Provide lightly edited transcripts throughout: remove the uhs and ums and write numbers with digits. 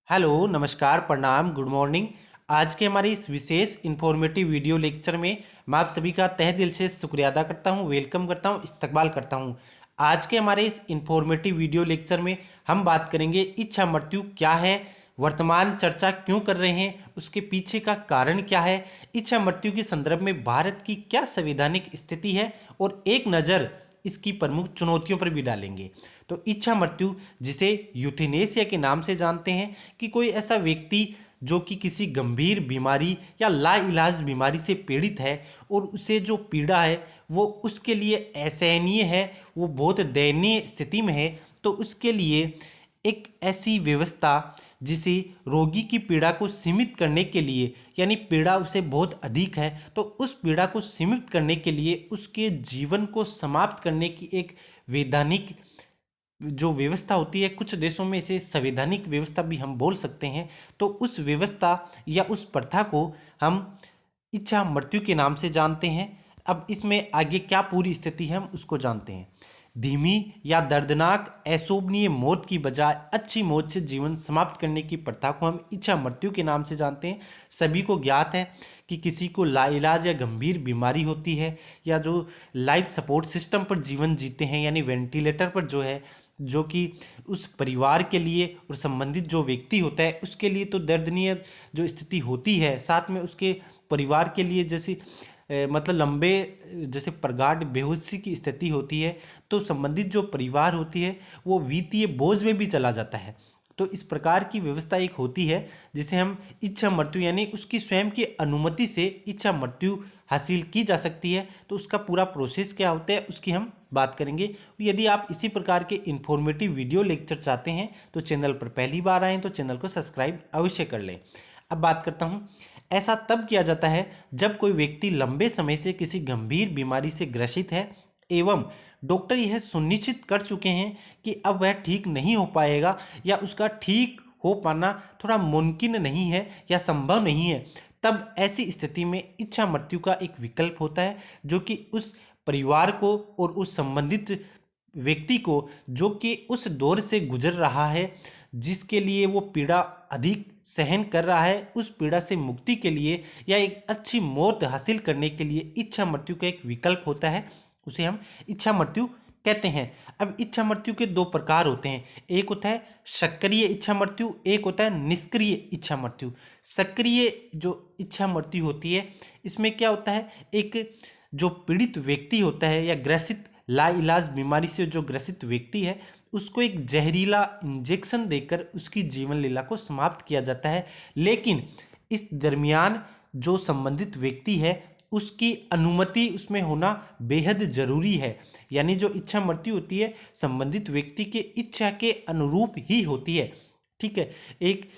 Hello, नमस्कार, प्रणाम, good morning. आज के हमारे इस विशेष इन्फॉर्मेटिव वीडियो लेक्चर में मैं आप सभी का तहे दिल से शुक्रिया अदा करता हूं, वेलकम करता हूं, इस्तकबाल करता हूं। आज के हमारे इस इन्फॉर्मेटिव वीडियो लेक्चर में हम बात करेंगे इच्छा मृत्यु क्या है, वर्तमान चर्चा क्यों कर रहे हैं, उसके पीछे का कारण क्या है, इच्छा मृत्यु के संदर्भ में भारत की क्या संवैधानिक स्थिति है और एक नज़र इसकी प्रमुख चुनौतियों पर भी डालेंगे। तो इच्छा मृत्यु, जिसे यूथेनेसिया के नाम से जानते हैं, कि कोई ऐसा व्यक्ति जो कि किसी गंभीर बीमारी या लाइलाज बीमारी से पीड़ित है और उसे जो पीड़ा है वो उसके लिए असहनीय है, वो बहुत दयनीय स्थिति में है, तो उसके लिए एक ऐसी व्यवस्था जिसे रोगी की पीड़ा को सीमित करने के लिए, यानी पीड़ा उसे बहुत अधिक है तो उस पीड़ा को सीमित करने के लिए उसके जीवन को समाप्त करने की एक वैधानिक जो व्यवस्था होती है, कुछ देशों में इसे संवैधानिक व्यवस्था भी हम बोल सकते हैं, तो उस व्यवस्था या उस प्रथा को हम इच्छा मृत्यु के नाम से जानते हैं। अब इसमें आगे क्या पूरी स्थिति है हम उसको जानते हैं। धीमी या दर्दनाक अशोभनीय मौत की बजाय अच्छी मौत से जीवन समाप्त करने की प्रथा को हम इच्छा मृत्यु के नाम से जानते हैं। सभी को ज्ञात है कि किसी को लाइलाज या गंभीर बीमारी होती है या जो लाइफ सपोर्ट सिस्टम पर जीवन जीते हैं, यानी वेंटिलेटर पर जो है, जो कि उस परिवार के लिए और संबंधित जो व्यक्ति होता है उसके लिए तो दर्दनीय जो स्थिति होती है, साथ में उसके परिवार के लिए जैसे मतलब लंबे जैसे प्रगाढ़ बेहोशी की स्थिति होती है, तो संबंधित जो परिवार होती है वो वित्तीय बोझ में भी चला जाता है। तो इस प्रकार की व्यवस्था एक होती है जिसे हम इच्छा मृत्यु, यानी उसकी स्वयं की अनुमति से इच्छा मृत्यु हासिल की जा सकती है। तो उसका पूरा प्रोसेस क्या होता है उसकी हम बात करेंगे। यदि आप इसी प्रकार के इन्फॉर्मेटिव वीडियो लेक्चर चाहते हैं तो चैनल पर पहली बार आएँ तो चैनल को सब्सक्राइब अवश्य कर लें। अब बात करता हूँ। ऐसा तब किया जाता है जब कोई व्यक्ति लंबे समय से किसी गंभीर बीमारी से ग्रसित है एवं डॉक्टर यह सुनिश्चित कर चुके हैं कि अब वह ठीक नहीं हो पाएगा या उसका ठीक हो पाना थोड़ा मुमकिन नहीं है या संभव नहीं है। तब ऐसी स्थिति में इच्छा मृत्यु का एक विकल्प होता है जो कि उस परिवार को और उस संबंधित व्यक्ति को, जो कि उस दौर से गुजर रहा है जिसके लिए वो पीड़ा अधिक सहन कर रहा है, उस पीड़ा से मुक्ति के लिए या एक अच्छी मौत हासिल करने के लिए इच्छा मृत्यु का एक विकल्प होता है, उसे हम इच्छा मृत्यु कहते हैं। अब इच्छा मृत्यु के दो प्रकार होते हैं, एक होता है सक्रिय इच्छा मृत्यु, एक होता है निष्क्रिय इच्छा मृत्यु। सक्रिय जो इच्छा मृत्यु होती है इसमें क्या होता है, एक जो पीड़ित व्यक्ति होता है या ग्रसित लाइलाज बीमारी से जो ग्रसित व्यक्ति है उसको एक जहरीला इंजेक्शन देकर उसकी जीवन लीला को समाप्त किया जाता है। लेकिन इस दरमियान जो संबंधित व्यक्ति है उसकी अनुमति उसमें होना बेहद जरूरी है, यानी जो इच्छा मृत्यु होती है संबंधित व्यक्ति के इच्छा के अनुरूप ही होती है। ठीक है। एक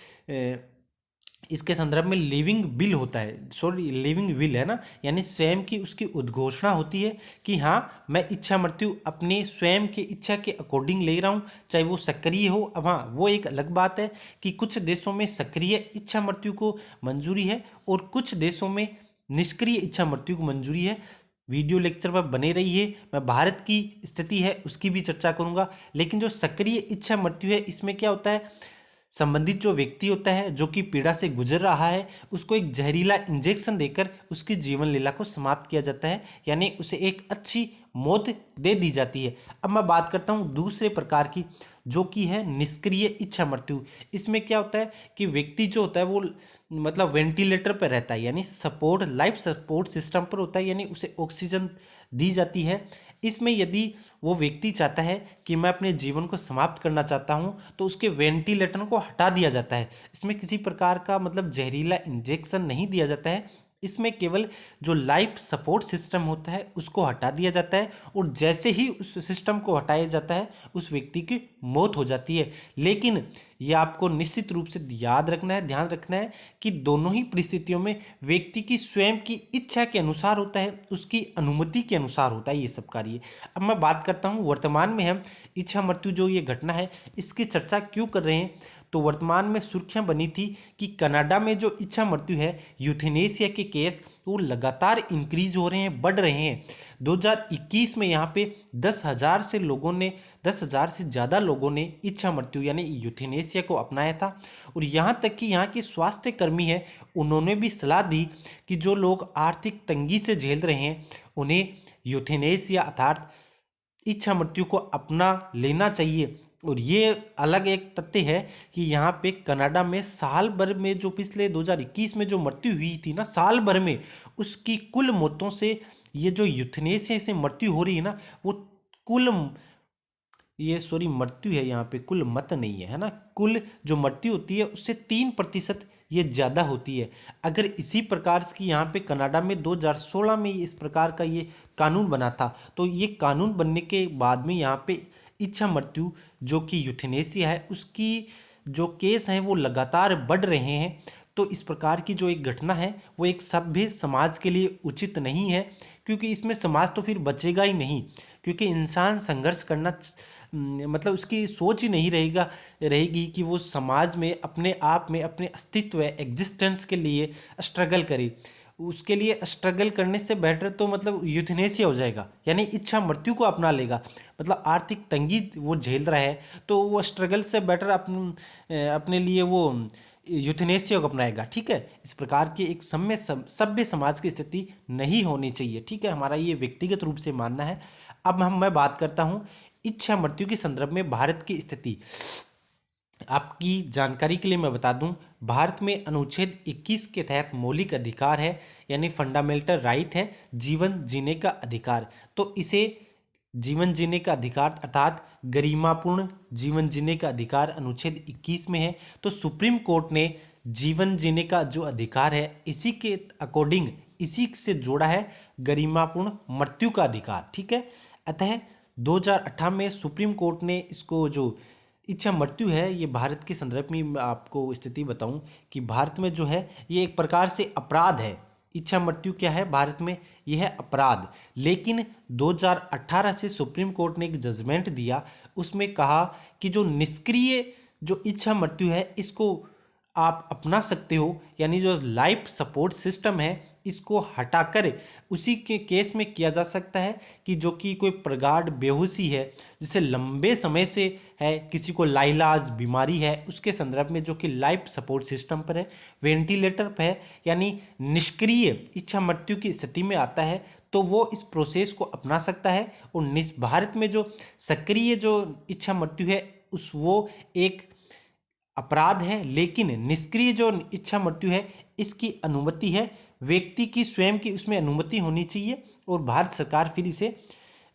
इसके संदर्भ में लिविंग विल होता है, सॉरी लिविंग विल है ना, यानी स्वयं की उसकी उद्घोषणा होती है कि हाँ मैं इच्छा मृत्यु अपने स्वयं की इच्छा के अकॉर्डिंग ले रहा हूँ, चाहे वो सक्रिय हो। अब हाँ, वो एक अलग बात है कि कुछ देशों में सक्रिय इच्छा मृत्यु को मंजूरी है और कुछ देशों में निष्क्रिय इच्छा मृत्यु को मंजूरी है। वीडियो लेक्चर पर बने रहिए, मैं भारत की स्थिति है उसकी भी चर्चा करूंगा। लेकिन जो सक्रिय इच्छा मृत्यु है इसमें क्या होता है, संबंधित जो व्यक्ति होता है जो कि पीड़ा से गुजर रहा है उसको एक जहरीला इंजेक्शन देकर उसकी जीवन लीला को समाप्त किया जाता है, यानी उसे एक अच्छी मौत दे दी जाती है। अब मैं बात करता हूँ दूसरे प्रकार की, जो कि है निष्क्रिय इच्छा मृत्यु। इसमें क्या होता है कि व्यक्ति जो होता है वो मतलब वेंटिलेटर पर रहता है, यानी सपोर्ट लाइफ सपोर्ट सिस्टम पर होता है, यानी उसे ऑक्सीजन दी जाती है। इसमें यदि वो व्यक्ति चाहता है कि मैं अपने जीवन को समाप्त करना चाहता हूँ तो उसके वेंटिलेटर को हटा दिया जाता है। इसमें किसी प्रकार का मतलब जहरीला इंजेक्शन नहीं दिया जाता है, इसमें केवल जो लाइफ सपोर्ट सिस्टम होता है उसको हटा दिया जाता है और जैसे ही उस सिस्टम को हटाया जाता है उस व्यक्ति की मौत हो जाती है। लेकिन ये आपको निश्चित रूप से याद रखना है, ध्यान रखना है कि दोनों ही परिस्थितियों में व्यक्ति की स्वयं की इच्छा के अनुसार होता है, उसकी अनुमति के अनुसार होता है ये सब कार्य। अब मैं बात करता हूँ वर्तमान में हम इच्छा मृत्यु जो ये घटना है इसकी चर्चा क्यों कर रहे हैं। तो वर्तमान में सुर्खियां बनी थी कि कनाडा में जो इच्छा मृत्यु है, यूथेनेसिया के केस वो लगातार इंक्रीज हो रहे हैं, बढ़ रहे हैं। 2021 में यहाँ पे 10,000 से ज़्यादा लोगों ने इच्छा मृत्यु यानी यूथेनेसिया को अपनाया था। और यहाँ तक कि यहाँ के स्वास्थ्य कर्मी हैं, उन्होंने भी सलाह दी कि जो लोग आर्थिक तंगी से झेल रहे हैं उन्हें यूथेनेसिया अर्थात इच्छा मृत्यु को अपना लेना चाहिए। और ये अलग एक तथ्य है कि यहाँ पे कनाडा में साल भर में जो पिछले 2021 में जो मृत्यु हुई थी ना, साल भर में उसकी कुल मौतों से ये जो यूथेनेसिया से मृत्यु हो रही है ना, वो कुल मृत्यु है, यहाँ पे कुल मत नहीं है ना, कुल जो मृत्यु होती है उससे 3% ये ज़्यादा होती है। अगर इसी प्रकार की यहाँ पे कनाडा में 2016 में इस प्रकार का ये कानून बना था, तो ये कानून बनने के बाद में यहाँ पे इच्छा मृत्यु जो कि यूथेनेसिया है उसकी जो केस हैं वो लगातार बढ़ रहे हैं। तो इस प्रकार की जो एक घटना है वो एक सभ्य समाज के लिए उचित नहीं है, क्योंकि इसमें समाज तो फिर बचेगा ही नहीं, क्योंकि इंसान संघर्ष करना मतलब उसकी सोच ही नहीं रहेगी कि वो समाज में अपने आप में अपने अस्तित्व एग्जिस्टेंस के लिए स्ट्रगल करे। उसके लिए स्ट्रगल करने से बेटर तो मतलब यूथेनेसिया हो जाएगा, यानी इच्छा मृत्यु को अपना लेगा। मतलब आर्थिक तंगी वो झेल रहा है तो वो स्ट्रगल से बेटर अपने लिए वो यूथेनेसिया को अपनाएगा। ठीक है, इस प्रकार की एक सभ्य समाज की स्थिति नहीं होनी चाहिए। ठीक है, हमारा ये व्यक्तिगत रूप से मानना है। अब मैं बात करता हूँ इच्छा मृत्यु के संदर्भ में भारत की स्थिति। आपकी जानकारी के लिए मैं बता दूं, भारत में अनुच्छेद 21 के तहत मौलिक अधिकार है, यानी फंडामेंटल राइट है जीवन जीने का अधिकार। तो इसे जीवन जीने का अधिकार अर्थात गरिमापूर्ण जीवन जीने का अधिकार अनुच्छेद 21 में है। तो सुप्रीम कोर्ट ने जीवन जीने का जो अधिकार है इसी के अकॉर्डिंग इसी से जोड़ा है गरिमापूर्ण मृत्यु का अधिकार। ठीक है, अतः 2018 में सुप्रीम कोर्ट ने इसको जो इच्छा मृत्यु है, ये भारत के संदर्भ में मैं आपको स्थिति बताऊं कि भारत में जो है ये एक प्रकार से अपराध है। इच्छा मृत्यु क्या है भारत में, यह है अपराध। लेकिन 2018 से सुप्रीम कोर्ट ने एक जजमेंट दिया, उसमें कहा कि जो निष्क्रिय जो इच्छा मृत्यु है इसको आप अपना सकते हो, यानी जो लाइफ सपोर्ट सिस्टम है इसको हटाकर उसी के केस में किया जा सकता है कि जो कि कोई प्रगाढ़ बेहोशी है, जिसे लंबे समय से है, किसी को लाइलाज बीमारी है, उसके संदर्भ में जो कि लाइफ सपोर्ट सिस्टम पर है, वेंटिलेटर पर है, यानी निष्क्रिय इच्छा मृत्यु की स्थिति में आता है, तो वो इस प्रोसेस को अपना सकता है। और भारत में जो सक्रिय जो इच्छा मृत्यु है वो एक अपराध है, लेकिन निष्क्रिय जो इच्छा मृत्यु है इसकी अनुमति है, व्यक्ति की स्वयं की उसमें अनुमति होनी चाहिए और भारत सरकार फिर इसे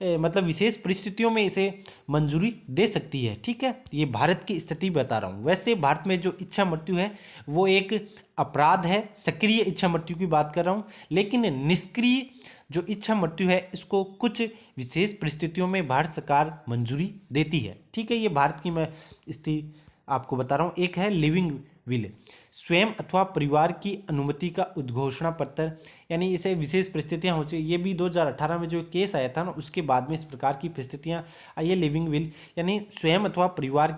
मतलब विशेष परिस्थितियों में इसे मंजूरी दे सकती है। ठीक है, ये भारत की स्थिति बता रहा हूँ। वैसे भारत में जो इच्छा मृत्यु है वो एक अपराध है, सक्रिय इच्छा मृत्यु की बात कर रहा हूँ, लेकिन निष्क्रिय जो इच्छा मृत्यु है इसको कुछ विशेष परिस्थितियों में भारत सरकार मंजूरी देती है। ठीक है, ये भारत की मैं स्थिति आपको बता रहा हूँ। एक है लिविंग विल, स्वयं अथवा परिवार की अनुमति का उद्घोषणा पत्र, यानी इसे विशेष परिस्थितियां हो चाहिए। ये भी 2018 में जो केस आया था ना उसके बाद में इस प्रकार की परिस्थितियां आई है। लिविंग विल यानी स्वयं अथवा परिवार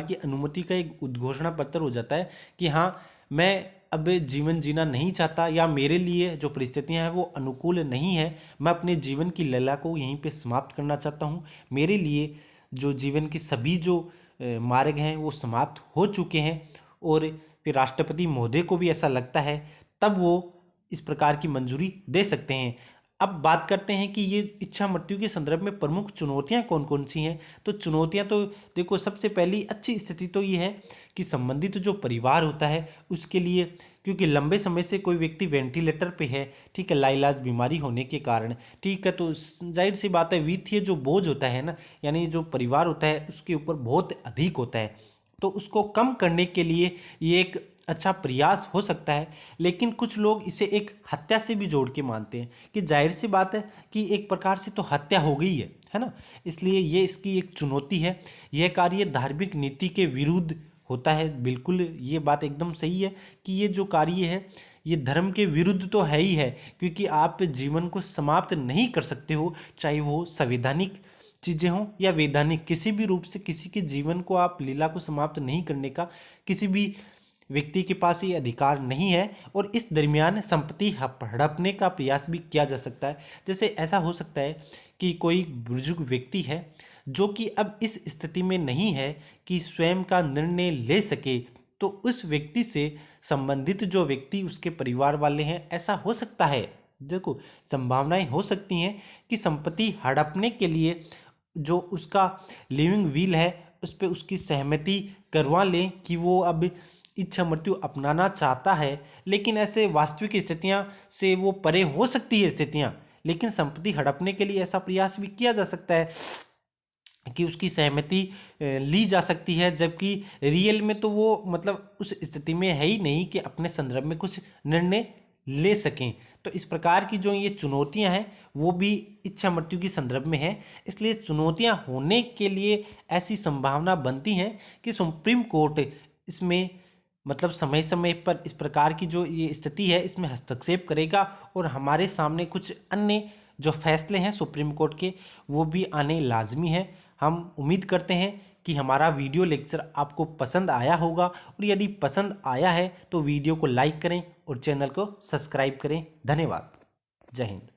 की अनुमति का एक उद्घोषणा पत्र हो जाता है कि हाँ मैं अब जीवन जीना नहीं चाहता, या मेरे लिए जो परिस्थितियां हैं वो अनुकूल नहीं है, मैं अपने जीवन की लैला को यहीं पे समाप्त करना चाहता हूँ, मेरे लिए जो जीवन की सभी जो मार्ग हैं वो समाप्त हो चुके हैं। और फिर राष्ट्रपति महोदय को भी ऐसा लगता है, तब वो इस प्रकार की मंजूरी दे सकते हैं। अब बात करते हैं कि ये इच्छा मृत्यु के संदर्भ में प्रमुख चुनौतियां कौन कौन सी हैं। तो चुनौतियां तो देखो, सबसे पहली अच्छी स्थिति तो ये है कि संबंधित जो परिवार होता है उसके लिए, क्योंकि लंबे समय से कोई व्यक्ति वेंटिलेटर पे है, ठीक है, लाइलाज बीमारी होने के कारण, ठीक है, तो जाहिर सी बात है वित्तीय जो बोझ होता है ना, यानी जो परिवार होता है उसके ऊपर बहुत अधिक होता है, तो उसको कम करने के लिए ये एक अच्छा प्रयास हो सकता है। लेकिन कुछ लोग इसे एक हत्या से भी जोड़ के मानते हैं कि जाहिर सी बात है कि एक प्रकार से तो हत्या हो गई है ना, इसलिए ये इसकी एक चुनौती है। यह कार्य धार्मिक नीति के विरुद्ध होता है, बिल्कुल ये बात एकदम सही है कि ये जो कार्य है ये धर्म के विरुद्ध तो है ही है, क्योंकि आप जीवन को समाप्त नहीं कर सकते हो, चाहे वो संवैधानिक चीज़ें हों या वैधानिक, किसी भी रूप से किसी के जीवन को आप लीला को समाप्त नहीं करने का किसी भी व्यक्ति के पास ये अधिकार नहीं है। और इस दरमियान संपत्ति हड़पने का प्रयास भी किया जा सकता है। जैसे ऐसा हो सकता है कि कोई बुजुर्ग व्यक्ति है जो कि अब इस स्थिति में नहीं है कि स्वयं का निर्णय ले सके, तो उस व्यक्ति से संबंधित जो व्यक्ति उसके परिवार वाले हैं, ऐसा हो सकता है, देखो संभावनाएं हो सकती हैं कि संपत्ति हड़पने के लिए जो उसका लिविंग विल है उस पर उसकी सहमति करवा लें कि वो अब इच्छा मृत्यु अपनाना चाहता है। लेकिन ऐसे वास्तविक स्थितियां से वो परे हो सकती है स्थितियां, लेकिन संपत्ति हड़पने के लिए ऐसा प्रयास भी किया जा सकता है कि उसकी सहमति ली जा सकती है, जबकि रियल में तो वो मतलब उस स्थिति में है ही नहीं कि अपने संदर्भ में कुछ निर्णय ले सकें। तो इस प्रकार की जो ये चुनौतियां हैं वो भी इच्छा मृत्यु की संदर्भ में है। इसलिए चुनौतियां होने के लिए ऐसी संभावना बनती है कि सुप्रीम कोर्ट इसमें मतलब समय समय पर इस प्रकार की जो ये स्थिति है इसमें हस्तक्षेप करेगा और हमारे सामने कुछ अन्य जो फैसले हैं सुप्रीम कोर्ट के वो भी आने लाजमी है। हम उम्मीद करते हैं कि हमारा वीडियो लेक्चर आपको पसंद आया होगा, और यदि पसंद आया है तो वीडियो को लाइक करें और चैनल को सब्सक्राइब करें। धन्यवाद। जय हिंद।